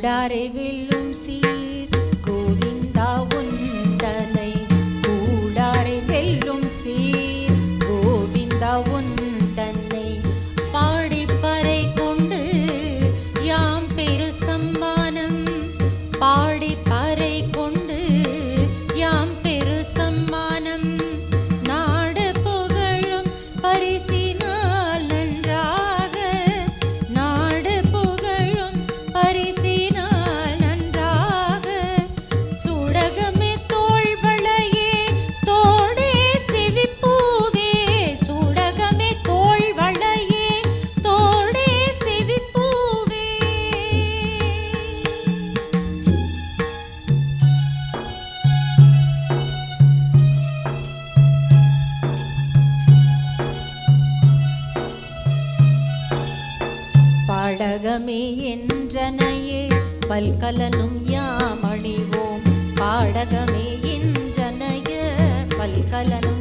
கூடாரை வெல்லும் சீர் கோவிந்தா உந்தனை கூடாரை வெல்லும் சீர் கோவிந்தா உந்தனை பாடிப்பறை கொண்டு யாம் பெரு சம்மானம் பாடிப்பறை கொண்டு யாம் பெரு சம்மானம் நாடு புகழும் பரிசினால் நன்றாக நாடு புகழும் பரிசினால் நன்றாக சூடகமே தோள்வளையே தோடே சிவிப்பூவே சூடகமே தோள்வளையே தோடே சிவிப்பூவே பாடகமே என்றனையே பல்கலனும் யாமணிவோம் பாடகமே என்றனைய பல்கலனும்